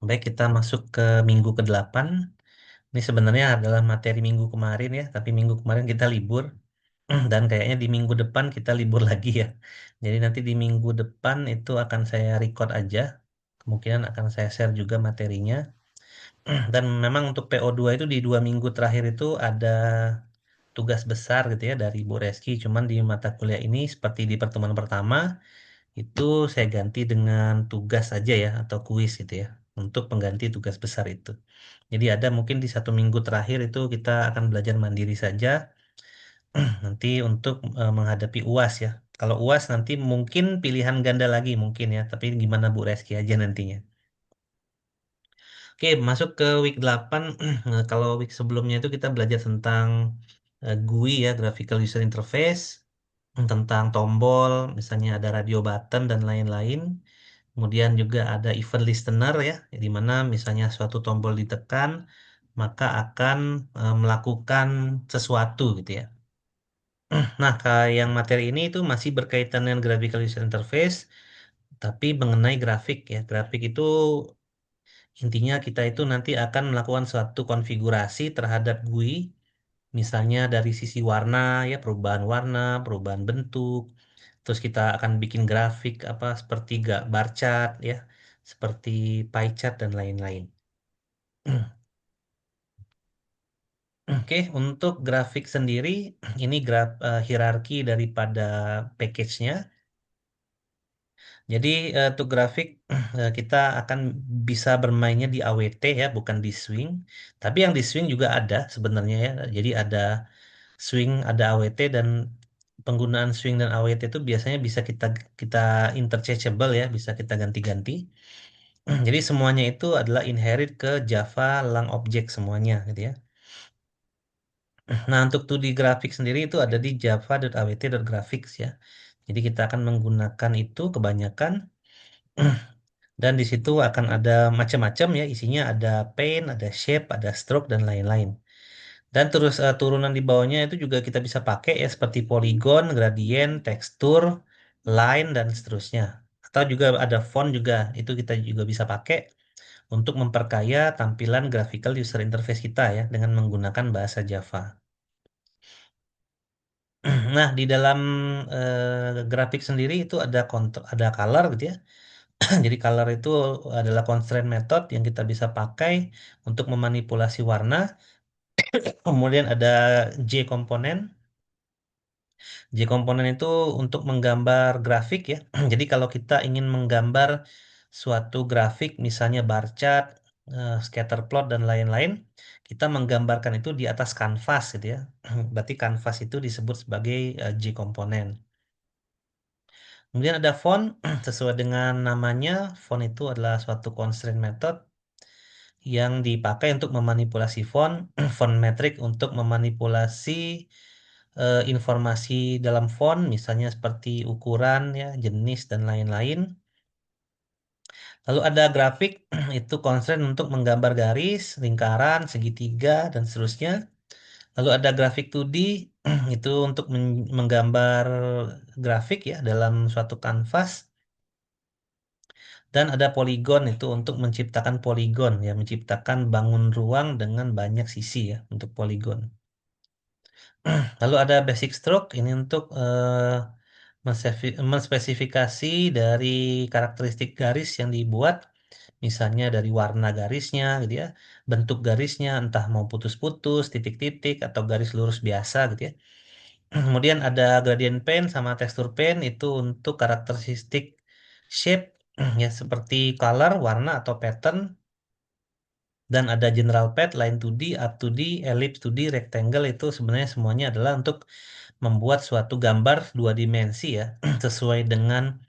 Baik, kita masuk ke minggu ke-8. Ini sebenarnya adalah materi minggu kemarin ya, tapi minggu kemarin kita libur. Dan kayaknya di minggu depan kita libur lagi ya. Jadi nanti di minggu depan itu akan saya record aja. Kemungkinan akan saya share juga materinya. Dan memang untuk PO2 itu di 2 minggu terakhir itu ada tugas besar gitu ya dari Bu Reski. Cuman di mata kuliah ini seperti di pertemuan pertama, itu saya ganti dengan tugas aja ya atau kuis gitu ya untuk pengganti tugas besar itu. Jadi ada mungkin di 1 minggu terakhir itu kita akan belajar mandiri saja nanti untuk menghadapi UAS ya. Kalau UAS nanti mungkin pilihan ganda lagi mungkin ya, tapi gimana Bu Reski aja nantinya. Oke, masuk ke week 8. Kalau week sebelumnya itu kita belajar tentang GUI ya, Graphical User Interface, tentang tombol, misalnya ada radio button dan lain-lain. Kemudian juga ada event listener ya, di mana misalnya suatu tombol ditekan, maka akan melakukan sesuatu gitu ya. Nah, yang materi ini itu masih berkaitan dengan graphical user interface, tapi mengenai grafik ya. Grafik itu intinya kita itu nanti akan melakukan suatu konfigurasi terhadap GUI, misalnya dari sisi warna ya, perubahan warna, perubahan bentuk. Terus kita akan bikin grafik apa seperti bar chart ya, seperti pie chart dan lain-lain. Oke, untuk grafik sendiri ini hierarki daripada package-nya. Jadi untuk grafik kita akan bisa bermainnya di AWT ya, bukan di swing. Tapi yang di swing juga ada sebenarnya ya. Jadi ada swing, ada AWT dan penggunaan swing dan AWT itu biasanya bisa kita kita interchangeable ya, bisa kita ganti-ganti. Jadi semuanya itu adalah inherit ke Java Lang Object semuanya gitu ya. Nah, untuk 2D grafik sendiri itu ada di java.awt.graphics ya. Jadi kita akan menggunakan itu kebanyakan. Dan di situ akan ada macam-macam ya, isinya ada paint, ada shape, ada stroke dan lain-lain. Dan terus turunan di bawahnya itu juga kita bisa pakai ya seperti polygon, gradient, tekstur, line dan seterusnya. Atau juga ada font juga, itu kita juga bisa pakai untuk memperkaya tampilan graphical user interface kita ya dengan menggunakan bahasa Java. Nah, di dalam grafik sendiri itu ada ada color gitu ya. Jadi color itu adalah constraint method yang kita bisa pakai untuk memanipulasi warna. Kemudian ada J komponen. J komponen itu untuk menggambar grafik ya. Jadi kalau kita ingin menggambar suatu grafik, misalnya bar chart, scatter plot dan lain-lain, kita menggambarkan itu di atas kanvas gitu ya. Berarti kanvas itu disebut sebagai J komponen. Kemudian ada font, sesuai dengan namanya, font itu adalah suatu constraint method yang dipakai untuk memanipulasi font, font metric untuk memanipulasi informasi dalam font, misalnya seperti ukuran, ya, jenis, dan lain-lain. Lalu ada grafik, itu constraint untuk menggambar garis, lingkaran, segitiga, dan seterusnya. Lalu ada grafik 2D, itu untuk menggambar grafik ya dalam suatu kanvas. Dan ada poligon itu untuk menciptakan poligon ya, menciptakan bangun ruang dengan banyak sisi ya untuk poligon. Lalu ada basic stroke ini untuk menspesifikasi dari karakteristik garis yang dibuat, misalnya dari warna garisnya gitu ya, bentuk garisnya entah mau putus-putus, titik-titik atau garis lurus biasa gitu ya. Kemudian ada gradient paint sama texture paint itu untuk karakteristik shape ya seperti color, warna atau pattern. Dan ada general path, line 2D, up 2D, ellipse 2D, rectangle itu sebenarnya semuanya adalah untuk membuat suatu gambar 2 dimensi ya sesuai dengan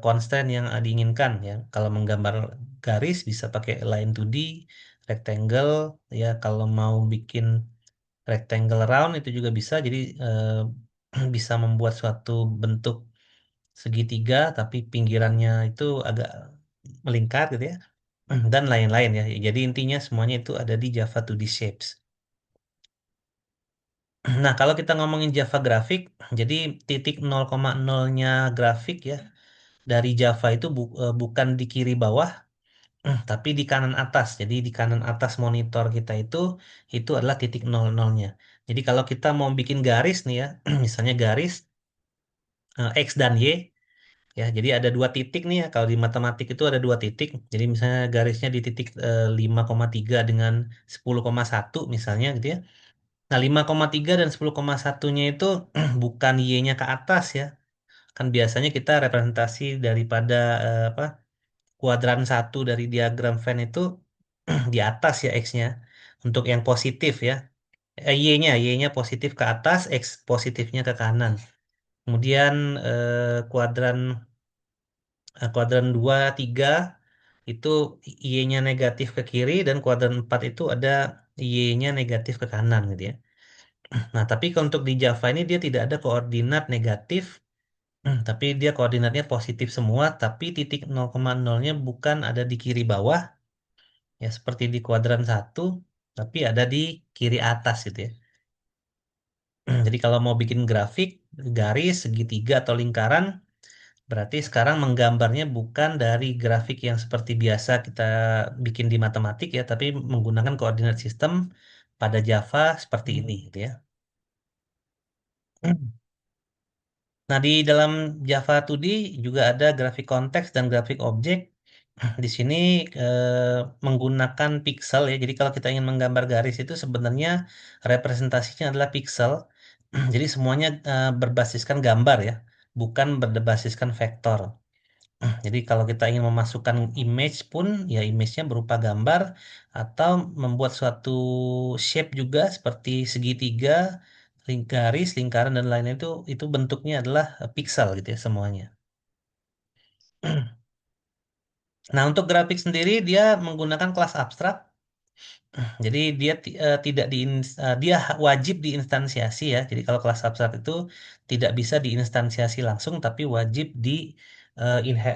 constraint yang diinginkan ya. Kalau menggambar garis bisa pakai line 2D, rectangle ya. Kalau mau bikin rectangle round itu juga bisa. Jadi bisa membuat suatu bentuk segitiga tapi pinggirannya itu agak melingkar gitu ya. Dan lain-lain ya. Jadi intinya semuanya itu ada di Java 2D Shapes. Nah, kalau kita ngomongin Java grafik, jadi titik 0,0-nya grafik ya dari Java itu bukan di kiri bawah, tapi di kanan atas. Jadi di kanan atas monitor kita itu adalah titik nol nolnya. Jadi kalau kita mau bikin garis nih ya, misalnya garis X dan Y, ya. Jadi ada dua titik nih ya. Kalau di matematik itu ada dua titik. Jadi misalnya garisnya di titik 5,3 dengan 10,1 misalnya gitu ya. Nah, 5,3 dan 10,1-nya itu bukan Y-nya ke atas ya. Kan biasanya kita representasi daripada apa kuadran satu dari diagram Venn itu di atas ya X-nya. Untuk yang positif ya. Y-nya positif ke atas, X positifnya ke kanan. Kemudian kuadran 2 3 itu Y-nya negatif ke kiri dan kuadran 4 itu ada Y-nya negatif ke kanan gitu ya. Nah, tapi kalau untuk di Java ini dia tidak ada koordinat negatif, tapi dia koordinatnya positif semua, tapi titik 0,0-nya bukan ada di kiri bawah, ya seperti di kuadran satu, tapi ada di kiri atas gitu ya. Jadi kalau mau bikin grafik, garis, segitiga, atau lingkaran, berarti sekarang menggambarnya bukan dari grafik yang seperti biasa kita bikin di matematik ya, tapi menggunakan koordinat sistem pada Java seperti ini gitu ya. Nah, di dalam Java 2D juga ada grafik konteks dan grafik objek. Di sini menggunakan pixel ya. Jadi kalau kita ingin menggambar garis itu sebenarnya representasinya adalah pixel. Jadi semuanya berbasiskan gambar ya, bukan berbasiskan vektor. Jadi kalau kita ingin memasukkan image pun ya image-nya berupa gambar atau membuat suatu shape juga seperti segitiga, garis, lingkaran dan lain-lain itu bentuknya adalah pixel gitu ya semuanya. Nah, untuk grafik sendiri dia menggunakan kelas abstrak. Jadi dia tidak dia wajib diinstansiasi ya. Jadi kalau kelas abstrak itu tidak bisa diinstansiasi langsung tapi wajib di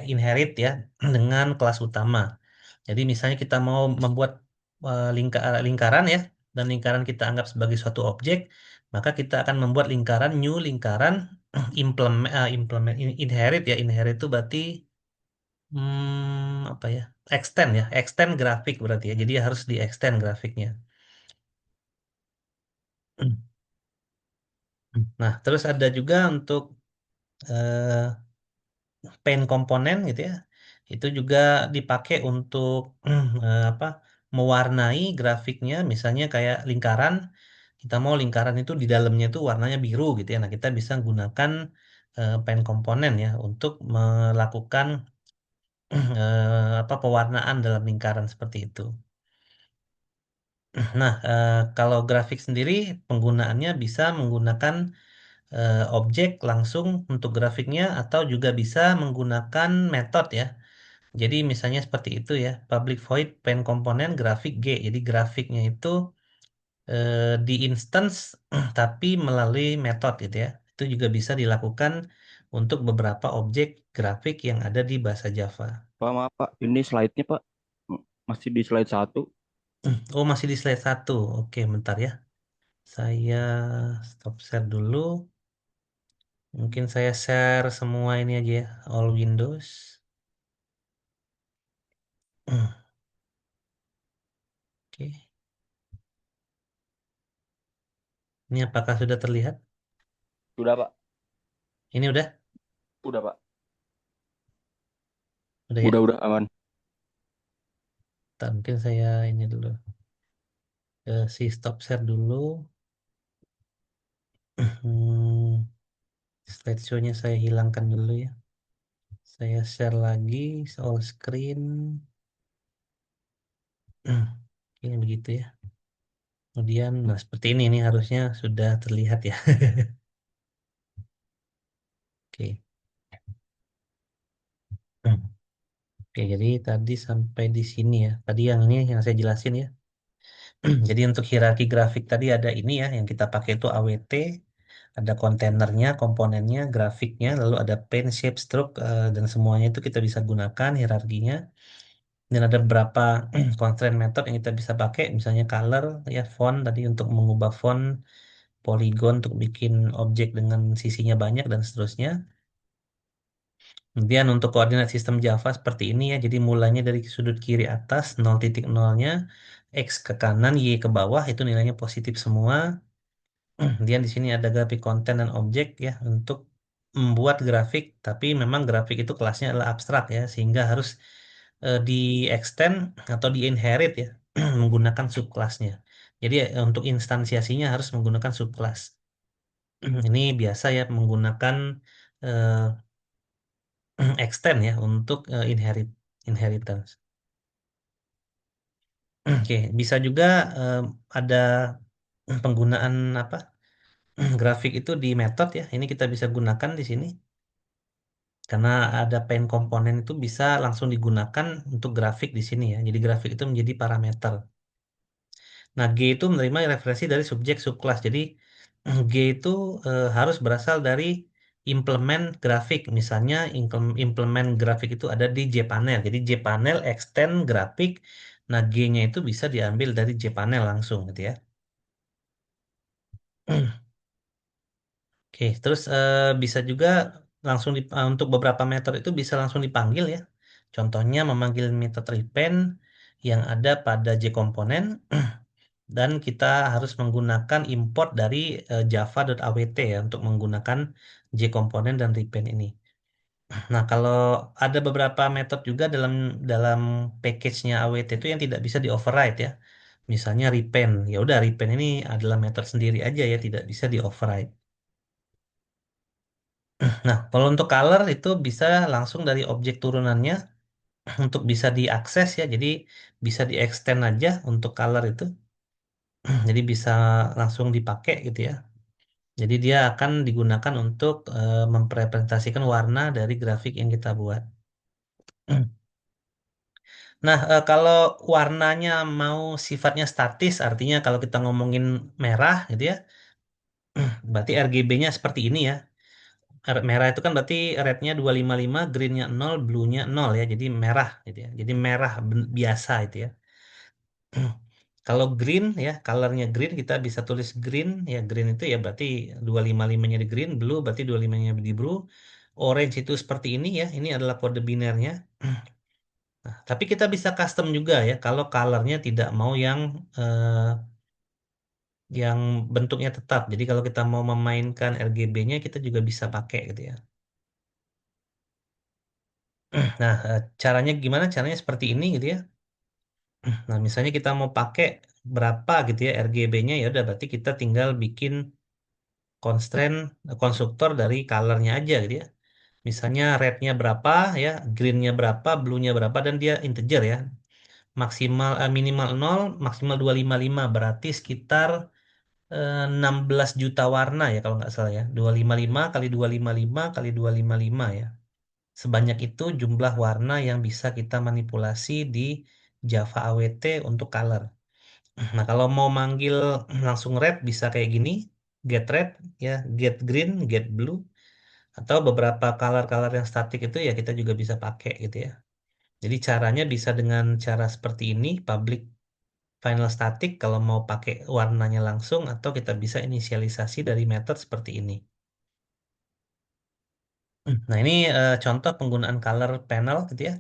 inherit ya dengan kelas utama. Jadi misalnya kita mau membuat lingkaran ya dan lingkaran kita anggap sebagai suatu objek, maka kita akan membuat lingkaran new lingkaran inherit ya. Inherit itu berarti apa ya? Extend ya, extend grafik berarti ya. Jadi harus di extend grafiknya. Nah, terus ada juga untuk eh, paint komponen gitu ya. Itu juga dipakai untuk apa? Mewarnai grafiknya, misalnya kayak lingkaran. Kita mau lingkaran itu di dalamnya itu warnanya biru gitu ya. Nah, kita bisa gunakan paint komponen ya untuk melakukan apa pewarnaan dalam lingkaran seperti itu. Nah, kalau grafik sendiri penggunaannya bisa menggunakan objek langsung untuk grafiknya atau juga bisa menggunakan metode ya. Jadi misalnya seperti itu ya, public void pen komponen grafik G. Jadi grafiknya itu di instance tapi melalui metode gitu ya. Itu juga bisa dilakukan untuk beberapa objek grafik yang ada di bahasa Java. Pak, maaf Pak, ini slide-nya Pak. Masih di slide satu. Oh, masih di slide satu. Oke, bentar ya. Saya stop share dulu. Mungkin saya share semua ini aja ya, all Windows. Oke, ini apakah sudah terlihat? Sudah Pak. Ini udah? Udah Pak. Udah ya? Udah aman. Bentar, mungkin saya ini dulu. Si stop share dulu. Hmm, slideshow-nya saya hilangkan dulu ya. Saya share lagi all screen. Ini begitu ya. Kemudian, nah seperti ini harusnya sudah terlihat ya. Oke. Hmm. Oke, jadi tadi sampai di sini ya. Tadi yang ini yang saya jelasin ya. Jadi untuk hierarki grafik tadi ada ini ya, yang kita pakai itu AWT, ada kontainernya, komponennya, grafiknya, lalu ada pen, shape, stroke, dan semuanya itu kita bisa gunakan hierarkinya. Dan ada beberapa constraint method yang kita bisa pakai, misalnya color, ya font tadi untuk mengubah font, polygon untuk bikin objek dengan sisinya banyak dan seterusnya. Kemudian untuk koordinat sistem Java seperti ini ya, jadi mulainya dari sudut kiri atas 0,0-nya, X ke kanan, Y ke bawah, itu nilainya positif semua. Kemudian di sini ada grafik konten dan objek ya untuk membuat grafik, tapi memang grafik itu kelasnya adalah abstrak ya, sehingga harus di extend atau di inherit ya menggunakan subkelasnya. Jadi untuk instansiasinya harus menggunakan subkelas. Ini biasa ya menggunakan eh, extend ya untuk inheritance. Oke, bisa juga eh, ada penggunaan apa grafik itu di method ya. Ini kita bisa gunakan di sini karena ada paint komponen itu bisa langsung digunakan untuk grafik di sini ya. Jadi grafik itu menjadi parameter. Nah, G itu menerima referensi dari subjek subclass. Jadi G itu harus berasal dari implement grafik. Misalnya implement grafik itu ada di JPanel. Jadi JPanel extend grafik. Nah, G-nya itu bisa diambil dari JPanel langsung gitu ya. Oke, terus bisa juga langsung untuk beberapa metode itu bisa langsung dipanggil ya. Contohnya memanggil metode repaint yang ada pada JComponent dan kita harus menggunakan import dari java.awt ya untuk menggunakan JComponent dan repaint ini. Nah, kalau ada beberapa metode juga dalam dalam package-nya awt itu yang tidak bisa di override ya. Misalnya repaint. Ya udah repaint ini adalah metode sendiri aja ya, tidak bisa di override. Nah, kalau untuk color itu bisa langsung dari objek turunannya untuk bisa diakses ya. Jadi bisa di-extend aja untuk color itu. Jadi bisa langsung dipakai gitu ya. Jadi dia akan digunakan untuk mempresentasikan warna dari grafik yang kita buat. Nah, kalau warnanya mau sifatnya statis, artinya kalau kita ngomongin merah gitu ya, berarti RGB-nya seperti ini ya. Merah itu kan berarti rednya 255, greennya 0, blue-nya 0 ya. Jadi merah gitu ya. Jadi merah biasa itu ya. Kalau green ya, colornya green kita bisa tulis green ya. Green itu ya berarti 255-nya di green, blue berarti 255-nya di blue. Orange itu seperti ini ya. Ini adalah kode binernya. Nah, tapi kita bisa custom juga ya kalau colornya tidak mau yang bentuknya tetap. Jadi kalau kita mau memainkan RGB-nya kita juga bisa pakai gitu ya. Nah, caranya gimana? Caranya seperti ini gitu ya. Nah, misalnya kita mau pakai berapa gitu ya RGB-nya ya udah berarti kita tinggal bikin constraint konstruktor dari colornya aja gitu ya. Misalnya rednya berapa ya, greennya berapa, blue-nya berapa dan dia integer ya. Minimal 0, maksimal 255 berarti sekitar 16 juta warna ya kalau nggak salah ya. 255 kali 255 kali 255 ya. Sebanyak itu jumlah warna yang bisa kita manipulasi di Java AWT untuk color. Nah, kalau mau manggil langsung red bisa kayak gini, get red ya, get green, get blue atau beberapa color-color yang statik itu ya kita juga bisa pakai gitu ya. Jadi caranya bisa dengan cara seperti ini, public final static kalau mau pakai warnanya langsung atau kita bisa inisialisasi dari method seperti ini. Nah, ini contoh penggunaan color panel gitu ya.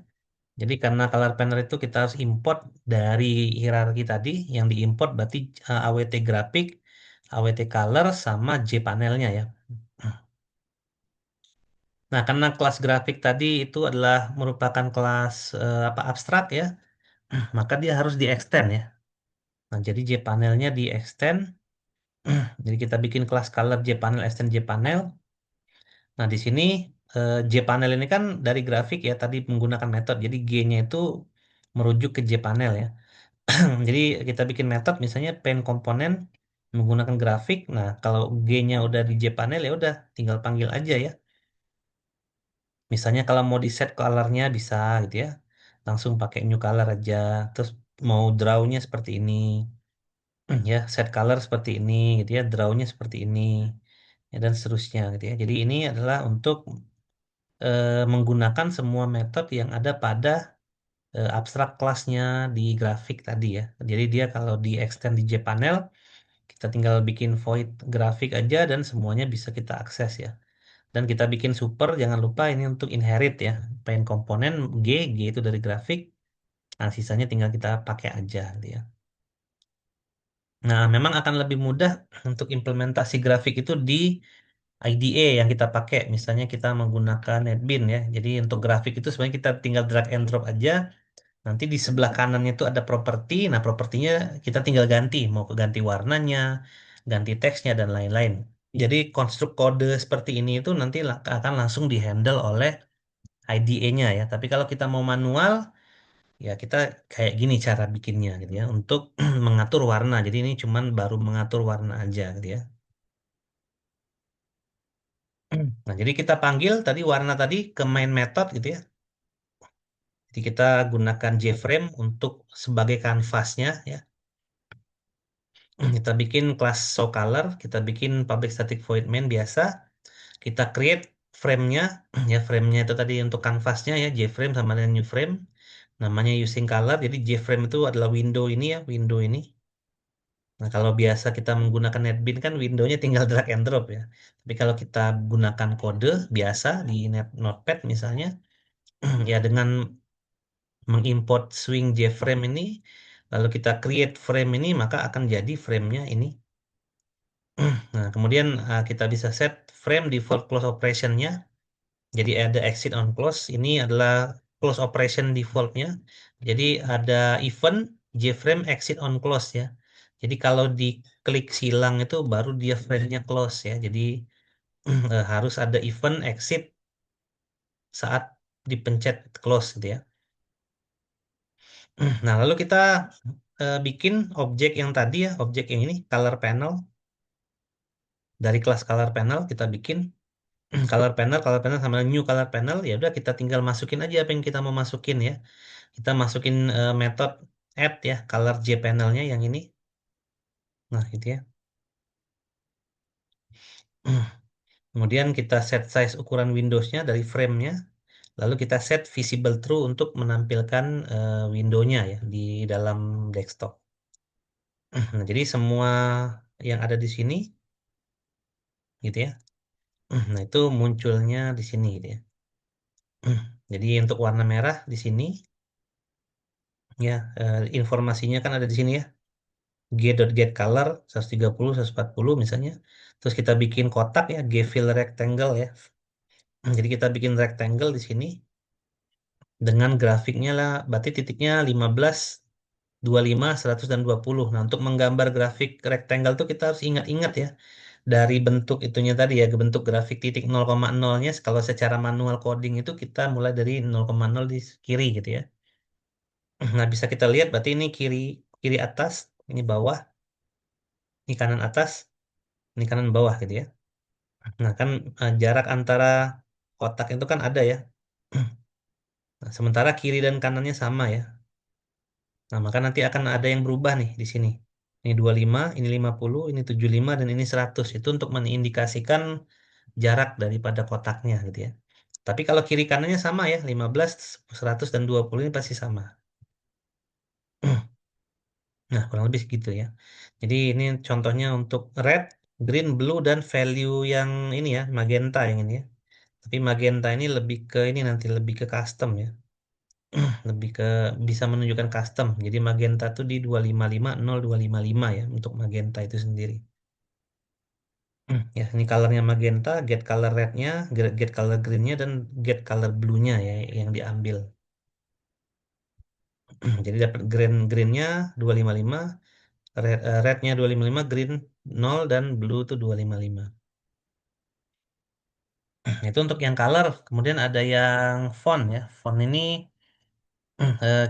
Jadi karena color panel itu kita harus import dari hierarki tadi, yang diimport berarti AWT grafik, AWT color sama J-panelnya ya. Nah, karena kelas grafik tadi itu adalah merupakan kelas apa abstrak ya, maka dia harus di-extend ya. Nah, jadi J-panelnya di-extend. Jadi kita bikin kelas color J-panel extend J-panel. Nah, di sini J-panel ini kan dari grafik ya tadi menggunakan metode. Jadi G-nya itu merujuk ke J-panel ya. Jadi kita bikin metode misalnya paint komponen menggunakan grafik. Nah, kalau G-nya udah di JPanel ya udah tinggal panggil aja ya. Misalnya kalau mau di set colornya bisa gitu ya. Langsung pakai new color aja. Terus mau draw-nya seperti ini. Ya, set color seperti ini gitu ya. Draw-nya seperti ini. Ya, dan seterusnya gitu ya. Jadi ini adalah untuk menggunakan semua metode yang ada pada abstrak kelasnya di grafik tadi ya. Jadi dia kalau di extend di JPanel kita tinggal bikin void grafik aja dan semuanya bisa kita akses ya. Dan kita bikin super, jangan lupa ini untuk inherit ya. Pengen komponen G itu dari grafik. Nah, sisanya tinggal kita pakai aja gitu ya. Nah, memang akan lebih mudah untuk implementasi grafik itu di IDE yang kita pakai. Misalnya kita menggunakan NetBeans ya. Jadi untuk grafik itu sebenarnya kita tinggal drag and drop aja. Nanti di sebelah kanannya itu ada properti. Nah, propertinya kita tinggal ganti. Mau ke ganti warnanya, ganti teksnya, dan lain-lain. Jadi konstruk kode seperti ini itu nanti akan langsung dihandle oleh IDE-nya ya. Tapi kalau kita mau manual, ya kita kayak gini cara bikinnya gitu ya. Untuk mengatur warna. Jadi ini cuman baru mengatur warna aja gitu ya. Nah, jadi kita panggil tadi warna tadi ke main method gitu ya. Jadi kita gunakan JFrame untuk sebagai kanvasnya ya. Kita bikin kelas show color, kita bikin public static void main biasa, kita create frame-nya, ya frame-nya itu tadi untuk kanvasnya ya, JFrame sama dengan new frame, namanya using color. Jadi JFrame itu adalah window ini ya, window ini. Nah, kalau biasa kita menggunakan NetBeans kan windownya tinggal drag and drop ya. Tapi kalau kita gunakan kode biasa di Notepad misalnya, ya dengan mengimport swing JFrame ini, lalu kita create frame ini, maka akan jadi frame-nya ini. Nah, kemudian kita bisa set frame default close operation-nya. Jadi ada exit on close. Ini adalah close operation default-nya. Jadi ada event JFrame exit on close ya. Jadi kalau diklik silang itu baru dia frame-nya close ya. Jadi harus ada event exit saat dipencet close gitu ya. Nah, lalu kita bikin objek yang tadi ya, objek yang ini color panel. Dari kelas color panel kita bikin color panel sama new color panel, ya udah kita tinggal masukin aja apa yang kita mau masukin ya. Kita masukin metode add ya color J panelnya yang ini. Nah, gitu ya. Kemudian kita set size ukuran Windows-nya dari frame-nya. Lalu kita set visible true untuk menampilkan window-nya ya di dalam desktop. Nah, jadi semua yang ada di sini gitu ya. Nah, itu munculnya di sini gitu ya. Jadi untuk warna merah di sini ya, informasinya kan ada di sini ya. G.get color 130 140 misalnya. Terus kita bikin kotak ya, G fill rectangle ya. Jadi kita bikin rectangle di sini dengan grafiknya lah, berarti titiknya 15, 25, 100 dan 20. Nah, untuk menggambar grafik rectangle tuh kita harus ingat-ingat ya. Dari bentuk itunya tadi ya, ke bentuk grafik titik 0,0-nya, kalau secara manual coding itu kita mulai dari 0,0 di kiri gitu ya. Nah, bisa kita lihat berarti ini kiri kiri atas, ini bawah, ini kanan atas, ini kanan bawah gitu ya. Nah, kan jarak antara kotak itu kan ada ya. Nah, sementara kiri dan kanannya sama ya. Nah, maka nanti akan ada yang berubah nih di sini. Ini 25, ini 50, ini 75, dan ini 100. Itu untuk mengindikasikan jarak daripada kotaknya gitu ya. Tapi kalau kiri kanannya sama ya, 15, 100, dan 20 ini pasti sama. Nah, kurang lebih segitu ya. Jadi ini contohnya untuk red, green, blue, dan value yang ini ya, magenta yang ini ya. Tapi magenta ini lebih ke ini nanti lebih ke custom ya. Lebih ke bisa menunjukkan custom. Jadi magenta tuh di 2550255 ya untuk magenta itu sendiri. Ya, ini colornya magenta, get color rednya, get color greennya, dan get color bluenya ya yang diambil. Jadi dapat greennya 255, rednya 255, green 0, dan blue tuh 255. Itu untuk yang color. Kemudian ada yang font ya. Font ini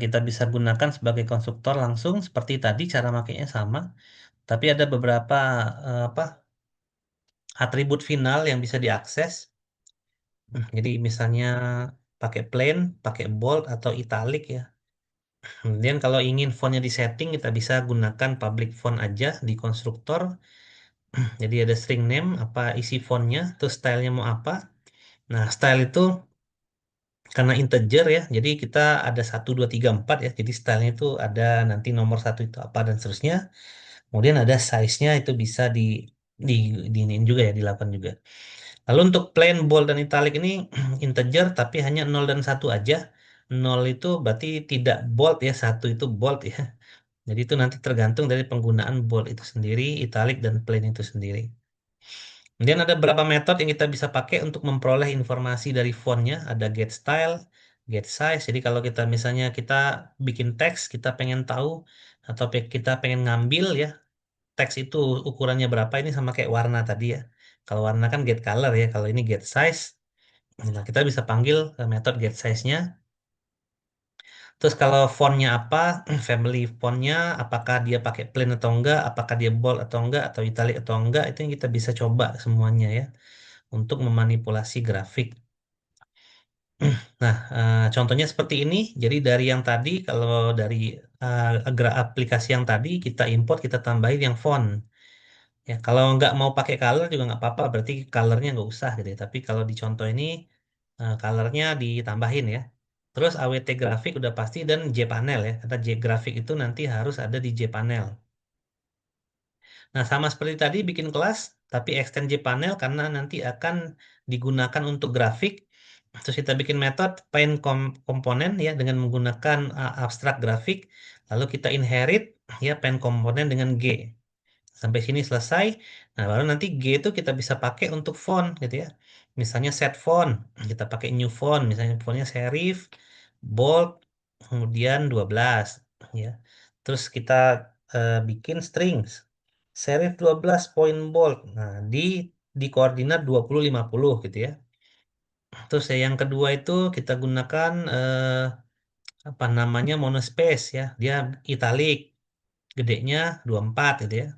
kita bisa gunakan sebagai konstruktor langsung seperti tadi cara makainya sama. Tapi ada beberapa apa atribut final yang bisa diakses. Jadi misalnya pakai plain, pakai bold atau italic ya. Kemudian kalau ingin fontnya disetting, kita bisa gunakan public font aja di konstruktor. Jadi ada string name, apa isi fontnya, terus stylenya mau apa. Nah, style itu karena integer ya, jadi kita ada 1, 2, 3, 4 ya. Jadi stylenya itu ada nanti nomor satu itu apa dan seterusnya. Kemudian ada size-nya itu bisa di iniin juga ya, dilakukan juga. Lalu untuk plain, bold, dan italic ini integer tapi hanya 0 dan 1 aja. 0 itu berarti tidak bold ya, 1 itu bold ya. Jadi itu nanti tergantung dari penggunaan bold itu sendiri, italic, dan plain itu sendiri. Kemudian ada beberapa metode yang kita bisa pakai untuk memperoleh informasi dari fontnya. Ada get style, get size. Jadi kalau kita misalnya kita bikin teks, kita pengen tahu atau kita pengen ngambil ya teks itu ukurannya berapa, ini sama kayak warna tadi ya. Kalau warna kan get color ya, kalau ini get size. Nah, kita bisa panggil metode get size-nya. Terus kalau fontnya apa, family fontnya, apakah dia pakai plain atau enggak, apakah dia bold atau enggak, atau italic atau enggak, itu yang kita bisa coba semuanya ya untuk memanipulasi grafik. Nah, contohnya seperti ini. Jadi dari yang tadi, kalau dari aplikasi yang tadi kita import, kita tambahin yang font. Ya, kalau nggak mau pakai color juga nggak apa-apa, berarti colornya nggak usah gitu ya. Tapi kalau di contoh ini, colornya ditambahin ya. Terus AWT grafik udah pasti dan JPanel ya. Kata J grafik itu nanti harus ada di JPanel. Nah, sama seperti tadi bikin kelas, tapi extend JPanel karena nanti akan digunakan untuk grafik. Terus kita bikin metode paint komponen ya dengan menggunakan abstrak grafik. Lalu kita inherit ya paint komponen dengan G. Sampai sini selesai. Nah, baru nanti G itu kita bisa pakai untuk font gitu ya. Misalnya set font, kita pakai new font, misalnya fontnya serif, bold, kemudian 12 ya. Terus kita bikin strings. Serif 12 point bold. Nah, di koordinat 20 50 gitu ya. Terus yang kedua itu kita gunakan apa namanya monospace ya. Dia italic, gedenya 24 gitu ya.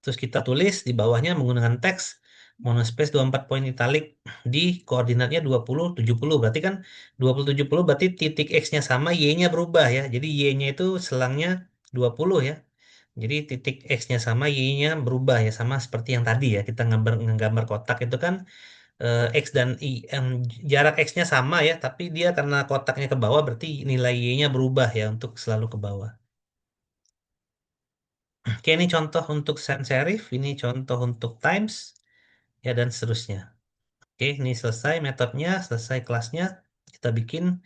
Terus kita tulis di bawahnya menggunakan teks monospace 24 point italic di koordinatnya 20 70. Berarti kan 20 70 berarti titik X-nya sama, Y-nya berubah ya. Jadi Y-nya itu selangnya 20 ya. Jadi titik X-nya sama, Y-nya berubah ya. Sama seperti yang tadi ya. Kita nggambar kotak itu kan X dan Y, jarak X-nya sama ya. Tapi dia karena kotaknya ke bawah berarti nilai Y-nya berubah ya untuk selalu ke bawah. Oke, ini contoh untuk sans serif, ini contoh untuk times, ya dan seterusnya. Oke, ini selesai metodenya, selesai kelasnya. Kita bikin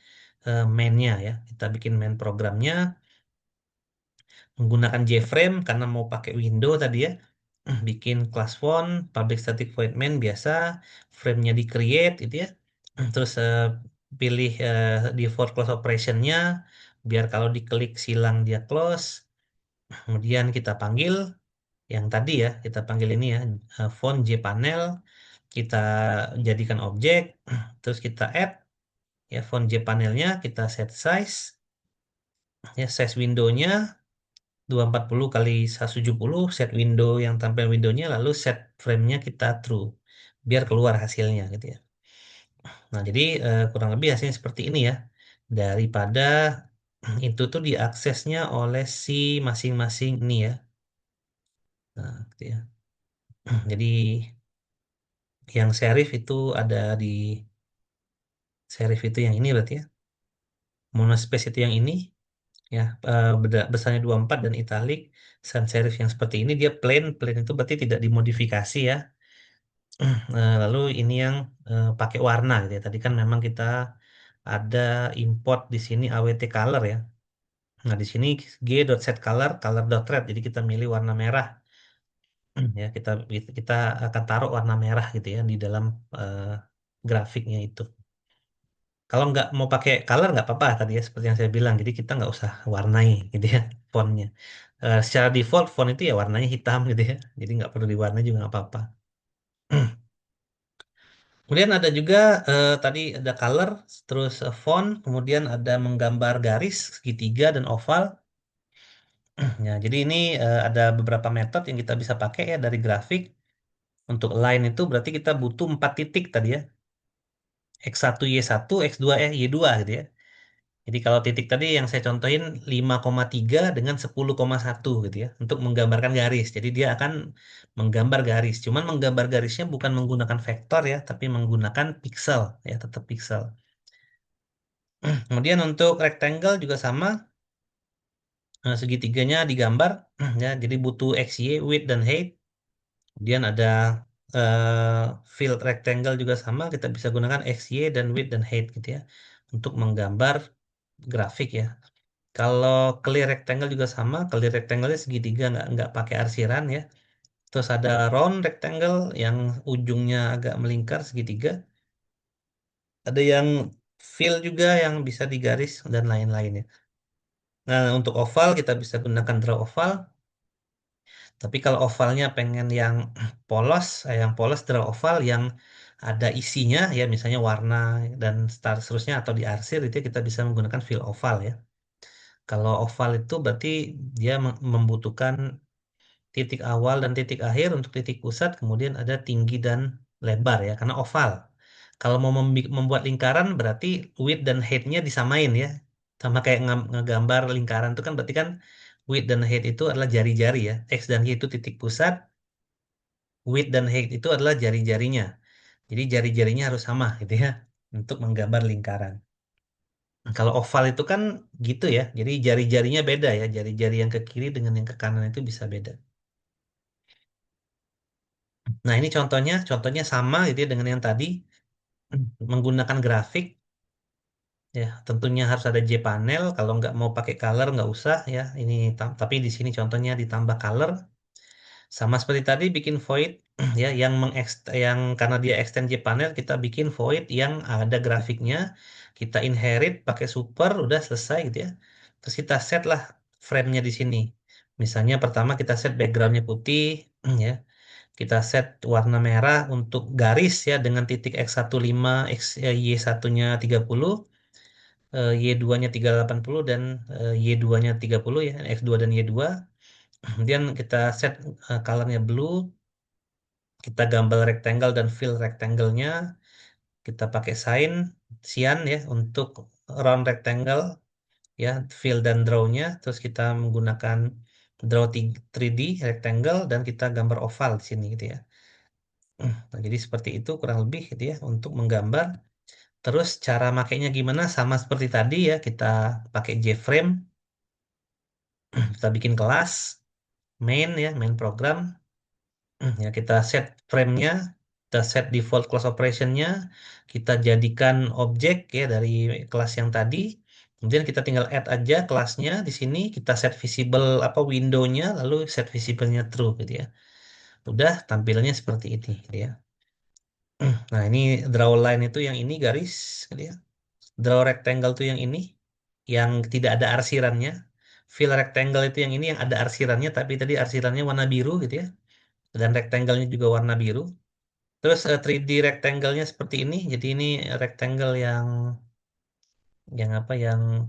mainnya ya. Kita bikin main programnya menggunakan JFrame karena mau pakai window tadi ya. Bikin class font, public static void main biasa, frame-nya di create gitu ya. Terus pilih default close operationnya, biar kalau diklik silang dia close. Kemudian kita panggil yang tadi ya, kita panggil ini ya, font jpanel, kita jadikan objek, terus kita add ya font jpanelnya, kita set size, ya size windownya 240 kali 170, set window yang tampil windownya, lalu set frame-nya kita true, biar keluar hasilnya gitu ya. Nah, jadi kurang lebih hasilnya seperti ini ya, daripada itu tuh diaksesnya oleh si masing-masing ini ya. Nah, gitu ya. Jadi yang serif itu ada di serif itu yang ini berarti ya. Monospace itu yang ini ya, besarnya 24 dan italic. Sans serif yang seperti ini dia plain, plain itu berarti tidak dimodifikasi ya. Lalu ini yang pakai warna gitu ya. Tadi kan memang kita ada import di sini AWT color ya. Nah, di sini g.setColor, color.red. Jadi kita milih warna merah. Ya, kita akan taruh warna merah gitu ya di dalam eh, grafiknya itu. Kalau nggak mau pakai color nggak apa-apa tadi ya seperti yang saya bilang. Jadi kita nggak usah warnai gitu ya fontnya. Secara default font itu ya warnanya hitam gitu ya. Jadi nggak perlu diwarnai juga nggak apa-apa. Kemudian ada juga tadi ada color, terus font, kemudian ada menggambar garis, segitiga, dan oval. Ya, jadi ini ada beberapa metode yang kita bisa pakai ya dari grafik. Untuk line itu berarti kita butuh 4 titik tadi ya. X1, Y1, X2, Y2 gitu ya. Jadi kalau titik tadi yang saya contohin 5,3 dengan 10,1 gitu ya untuk menggambarkan garis. Jadi dia akan menggambar garis. Cuman menggambar garisnya bukan menggunakan vektor ya, tapi menggunakan pixel ya, tetap pixel. Kemudian untuk rectangle juga sama, segitiganya digambar ya. Jadi butuh XY, width dan height. Kemudian ada eh, field rectangle juga sama, kita bisa gunakan XY dan width dan height gitu ya untuk menggambar grafik ya. Kalau clear rectangle juga sama, clear rectangle segitiga nggak pakai arsiran ya. Terus ada round rectangle yang ujungnya agak melingkar segitiga. Ada yang fill juga yang bisa digaris dan lain-lain ya. Nah, untuk oval kita bisa gunakan draw oval. Tapi kalau ovalnya pengen yang polos, yang polos draw oval yang ada isinya ya, misalnya warna dan seterusnya atau diarsir itu kita bisa menggunakan fill oval ya. Kalau oval itu berarti dia membutuhkan titik awal dan titik akhir untuk titik pusat, kemudian ada tinggi dan lebar ya, karena oval. Kalau mau membuat lingkaran berarti width dan height-nya disamain ya. Sama kayak ngegambar lingkaran itu kan berarti kan width dan height itu adalah jari-jari ya. X dan Y itu titik pusat, width dan height itu adalah jari-jarinya. Jadi jari-jarinya harus sama gitu ya untuk menggambar lingkaran. Kalau oval itu kan gitu ya. Jadi jari-jarinya beda ya. Jari-jari yang ke kiri dengan yang ke kanan itu bisa beda. Nah, ini contohnya sama gitu ya dengan yang tadi menggunakan grafik ya. Tentunya harus ada J-panel. Kalau nggak mau pakai color nggak usah ya. Ini tapi di sini contohnya ditambah color. Sama seperti tadi bikin void ya yang karena dia extend J-panel kita bikin void yang ada grafiknya. Kita inherit pakai super udah selesai gitu ya. Terus kita set lah frame-nya di sini. Misalnya pertama kita set backgroundnya putih ya. Kita set warna merah untuk garis ya dengan titik X15, Y1-nya 30, Y2-nya 380 dan Y2-nya 30 ya, X2 dan Y2. Kemudian kita set colornya blue, kita gambar rectangle dan fill rectangle-nya, kita pakai cyan ya untuk round rectangle ya, fill dan draw-nya, terus kita menggunakan draw 3D rectangle dan kita gambar oval di sini gitu ya. Nah, jadi seperti itu kurang lebih gitu ya untuk menggambar. Terus cara makainya gimana? Sama seperti tadi ya, kita pakai JFrame, kita bikin kelas, main ya, main program. Ya, kita set frame-nya, kita set default class operation-nya, kita jadikan objek ya dari kelas yang tadi. Kemudian kita tinggal add aja kelasnya di sini, kita set visible apa window-nya, lalu set visible-nya true gitu ya. Udah tampilannya seperti ini gitu ya. Nah, ini draw line itu yang ini garis gitu ya. Draw rectangle itu yang ini yang tidak ada arsirannya. Fill rectangle itu yang ini yang ada arsirannya tapi tadi arsirannya warna biru gitu ya. Dan rectangle-nya juga warna biru. Terus 3D rectangle-nya seperti ini. Jadi ini rectangle yang apa yang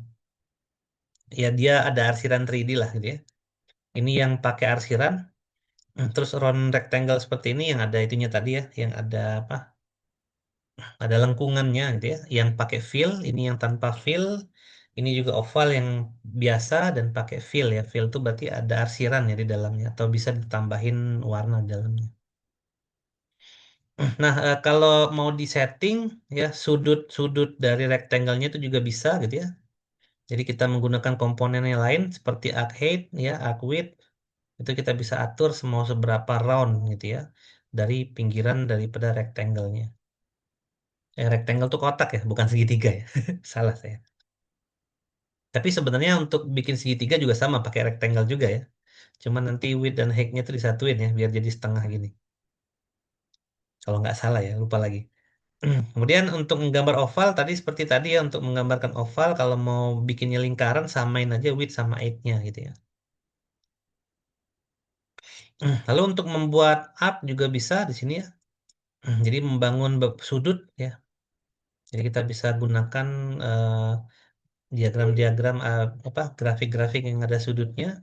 ya dia ada arsiran 3D lah gitu ya. Ini yang pakai arsiran. Terus round rectangle seperti ini yang ada itunya tadi ya, yang ada apa? Ada lengkungannya gitu ya. Yang pakai fill, ini yang tanpa fill. Ini juga oval yang biasa dan pakai fill ya. Fill itu berarti ada arsiran ya di dalamnya atau bisa ditambahin warna di dalamnya. Nah, kalau mau di setting ya sudut-sudut dari rectangle-nya itu juga bisa gitu ya. Jadi kita menggunakan komponen yang lain seperti arc height ya, arc width itu kita bisa atur mau seberapa round gitu ya dari pinggiran daripada rectangle-nya. Rectangle itu kotak ya, bukan segitiga ya. Salah saya. Tapi sebenarnya untuk bikin segitiga juga sama pakai rectangle juga ya. Cuman nanti width dan height-nya itu disatuin ya biar jadi setengah gini. Kalau nggak salah ya, lupa lagi. Kemudian untuk menggambar oval tadi seperti tadi ya untuk menggambarkan oval kalau mau bikinnya lingkaran samain aja width sama height-nya gitu ya. Lalu untuk membuat arc juga bisa di sini ya. Jadi membangun sudut ya. Jadi kita bisa gunakan eh, diagram-diagram apa grafik-grafik yang ada sudutnya.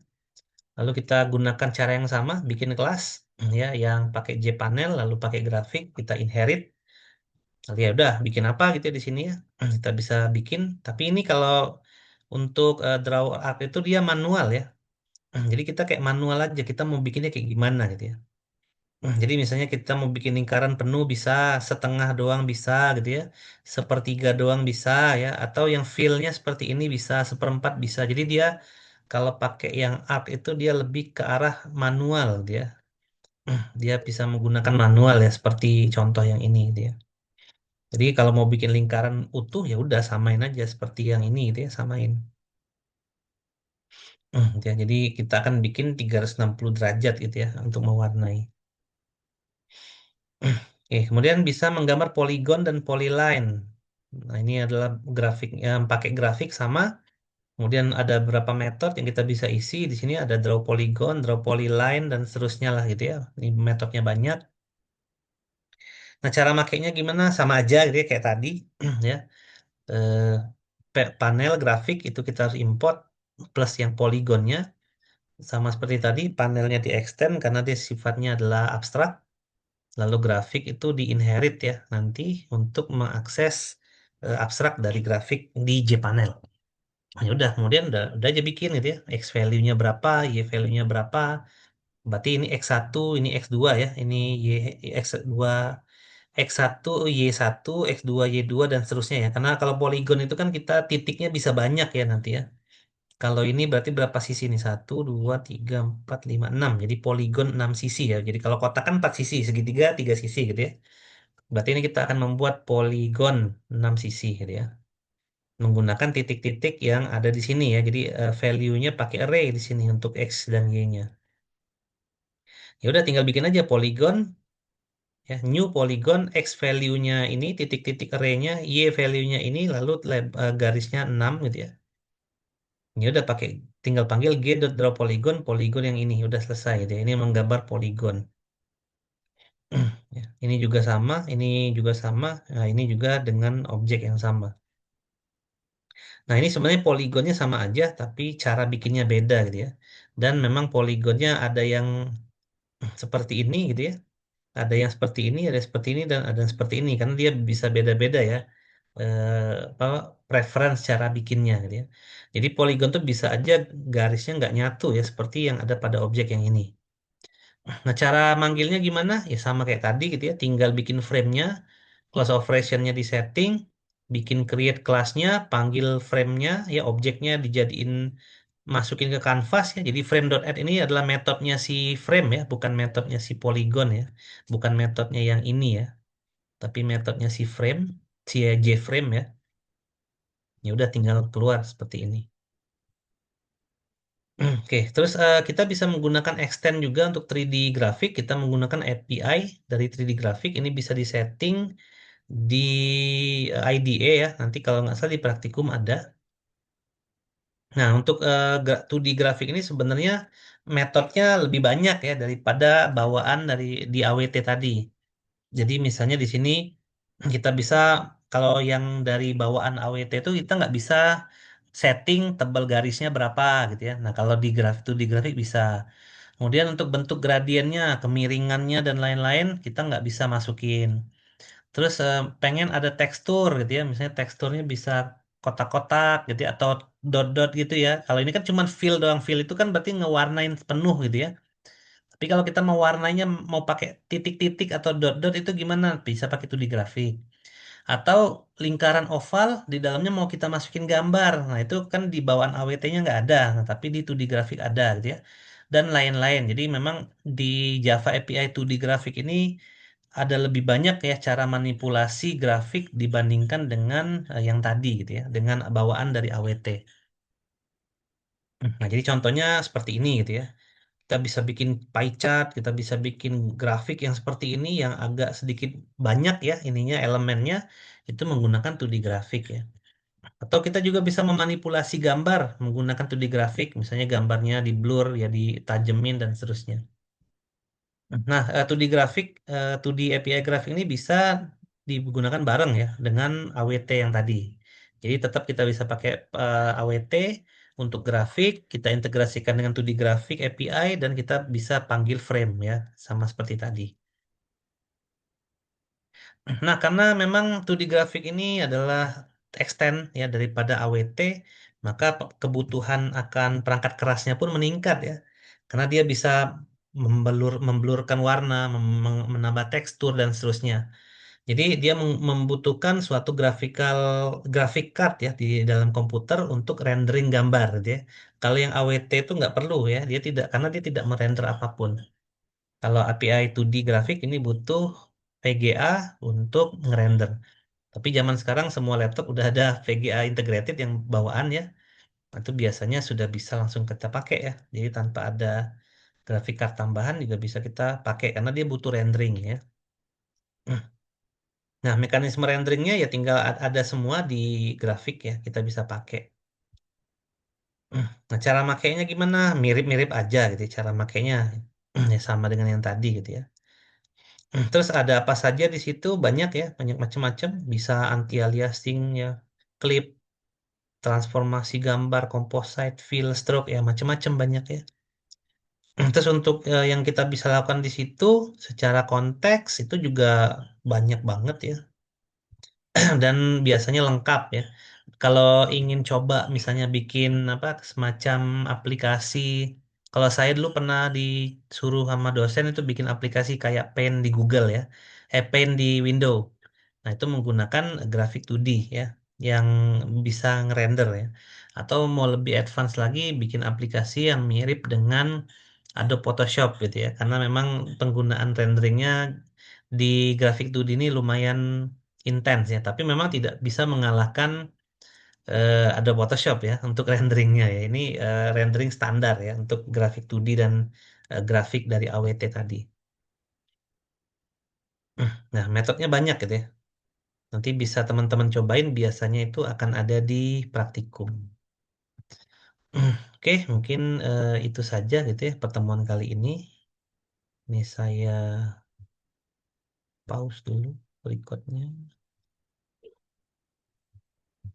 Lalu kita gunakan cara yang sama bikin kelas ya yang pakai JPanel lalu pakai grafik kita inherit. Lalu ya udah bikin apa gitu ya di sini ya. Kita bisa bikin. Tapi ini kalau untuk draw arc itu dia manual ya. Jadi kita kayak manual aja kita mau bikinnya kayak gimana gitu ya. Jadi misalnya kita mau bikin lingkaran penuh bisa, setengah doang bisa gitu ya, sepertiga doang bisa ya, atau yang fillnya seperti ini bisa, seperempat bisa. Jadi dia kalau pakai yang arc itu dia lebih ke arah manual dia. Dia bisa menggunakan manual ya seperti contoh yang ini gitu ya. Jadi kalau mau bikin lingkaran utuh ya udah samain aja seperti yang ini gitu ya, samain. Gitu ya. Jadi kita akan bikin 360 derajat gitu ya untuk mewarnai. Oke, kemudian bisa menggambar poligon dan polyline. Nah, ini adalah grafik yang pakai grafik sama. Kemudian ada beberapa metode yang kita bisa isi. Di sini ada draw polygon, draw polyline dan seterusnya lah gitu ya. Ini metodenya banyak. Nah, cara makainya gimana? Sama aja gitu ya kayak tadi ya. Eh, Panel grafik itu kita harus import plus yang poligonnya. Sama seperti tadi, panelnya di extend karena dia sifatnya adalah abstrak. Lalu grafik itu di inherit ya nanti untuk mengakses abstrak dari grafik di JPanel. Nah, ya udah, kemudian udah aja bikin gitu ya. X value-nya berapa, Y value-nya berapa. Berarti ini X1, ini X2 ya. Ini Y X2, X1, Y1, X2, Y2 dan seterusnya ya. Karena kalau poligon itu kan kita titiknya bisa banyak ya nanti ya. Kalau ini berarti berapa sisi nih? Satu, 2, 3, 4, 5, 6. Jadi poligon 6 sisi ya. Jadi kalau kotak kan 4 sisi, segitiga 3 sisi gitu ya. Berarti ini kita akan membuat poligon 6 sisi gitu ya. Menggunakan titik-titik yang ada di sini ya. Jadi value-nya pakai array di sini untuk X dan Y-nya. Ya udah tinggal bikin aja poligon ya, new polygon X value-nya ini titik-titik array-nya, Y value-nya ini lalu garisnya 6 gitu ya. Ya udah pakai tinggal panggil g.draw polygon, polygon yang ini udah selesai deh. Ini menggambar polygon. Ya, ini juga sama, ini juga sama, nah, ini juga dengan objek yang sama. Nah, ini sebenarnya poligonnya sama aja, tapi cara bikinnya beda gitu ya. Dan memang poligonnya ada yang seperti ini gitu ya. Ada yang seperti ini, ada yang seperti ini, dan ada yang seperti ini. Karena dia bisa beda-beda ya. Apa, preference cara bikinnya gitu ya. Jadi poligon tuh bisa aja garisnya nggak nyatu ya, seperti yang ada pada objek yang ini. Nah, cara manggilnya gimana? Ya sama kayak tadi gitu ya, tinggal bikin frame-nya, class operation-nya di setting, bikin create kelasnya, panggil frame-nya, ya objeknya dijadiin masukin ke canvas ya. Jadi frame.add ini adalah metodenya si frame ya, bukan metodenya si polygon ya, bukan metodenya yang ini ya, tapi metodenya si frame, si JFrame ya. Ya udah tinggal keluar seperti ini. Oke, terus kita bisa menggunakan extend juga untuk 3D grafik. Kita menggunakan API dari 3D grafik. Ini bisa disetting di IDE ya. Nanti kalau nggak salah di praktikum ada. Nah, untuk 2D grafik ini sebenarnya metodenya lebih banyak ya daripada bawaan dari di AWT tadi. Jadi misalnya di sini kita bisa kalau yang dari bawaan AWT itu kita nggak bisa setting tebal garisnya berapa gitu ya. Nah, kalau di grafik itu di grafik bisa. Kemudian untuk bentuk gradiennya, kemiringannya dan lain-lain kita nggak bisa masukin. Terus pengen ada tekstur gitu ya, misalnya teksturnya bisa kotak-kotak gitu ya, atau dot-dot gitu ya. Kalau ini kan cuma fill doang, fill itu kan berarti ngewarnain penuh gitu ya. Tapi kalau kita mau warnanya mau pakai titik-titik atau dot-dot itu gimana? Bisa pakai 2D grafik. Atau lingkaran oval di dalamnya mau kita masukin gambar. Nah, itu kan di bawaan AWT-nya nggak ada, nah, tapi di 2D grafik ada gitu ya. Dan lain-lain. Jadi memang di Java API 2D grafik ini ada lebih banyak ya cara manipulasi grafik dibandingkan dengan yang tadi gitu ya, dengan bawaan dari AWT. Nah, jadi contohnya seperti ini gitu ya. Kita bisa bikin pie chart, kita bisa bikin grafik yang seperti ini yang agak sedikit banyak ya ininya elemennya itu menggunakan 2D grafik ya. Atau kita juga bisa memanipulasi gambar menggunakan 2D grafik, misalnya gambarnya di blur ya ditajemin dan seterusnya. Nah, 2D grafik, 2D API grafik ini bisa digunakan bareng ya dengan AWT yang tadi. Jadi tetap kita bisa pakai AWT untuk grafik, kita integrasikan dengan 2D grafik API dan kita bisa panggil frame ya, sama seperti tadi. Nah, karena memang 2D grafik ini adalah extend ya daripada AWT, maka kebutuhan akan perangkat kerasnya pun meningkat ya. Karena dia bisa memblurkan warna, menambah tekstur dan seterusnya. Jadi dia membutuhkan suatu grafik card ya di dalam komputer untuk rendering gambar gitu ya. Kalau yang AWT itu nggak perlu ya, dia tidak karena dia tidak merender apapun. Kalau API 2D grafik ini butuh VGA untuk ngerender. Tapi zaman sekarang semua laptop udah ada VGA integrated yang bawaan ya. Nah, itu biasanya sudah bisa langsung kita pakai ya. Jadi tanpa ada grafik card tambahan juga bisa kita pakai karena dia butuh rendering ya. Nah, mekanisme renderingnya ya tinggal ada semua di grafik ya, kita bisa pakai. Nah, cara makainya gimana? Mirip-mirip aja gitu ya, cara makainya. Ya sama dengan yang tadi gitu ya. Terus ada apa saja di situ? Banyak ya, banyak macam-macam. Bisa anti-aliasing ya, clip, transformasi gambar, composite, fill, stroke ya, macam-macam banyak ya. Terus untuk yang kita bisa lakukan di situ secara konteks itu juga banyak banget ya. Dan biasanya lengkap ya. Kalau ingin coba misalnya bikin apa semacam aplikasi, kalau saya dulu pernah disuruh sama dosen itu bikin aplikasi kayak Paint di Google ya, Paint di Windows. Nah, itu menggunakan grafik 2D ya, yang bisa ngerender ya. Atau mau lebih advance lagi, bikin aplikasi yang mirip dengan Adobe Photoshop gitu ya, karena memang penggunaan renderingnya di grafik 2D ini lumayan intens ya, tapi memang tidak bisa mengalahkan Adobe Photoshop ya untuk renderingnya ya. Ini rendering standar ya untuk grafik 2D dan grafik dari AWT tadi. Nah, metodenya banyak gitu ya. Nanti bisa teman-teman cobain, biasanya itu akan ada di praktikum. Oke, mungkin itu saja gitu ya pertemuan kali ini. Ini saya pause dulu recordnya.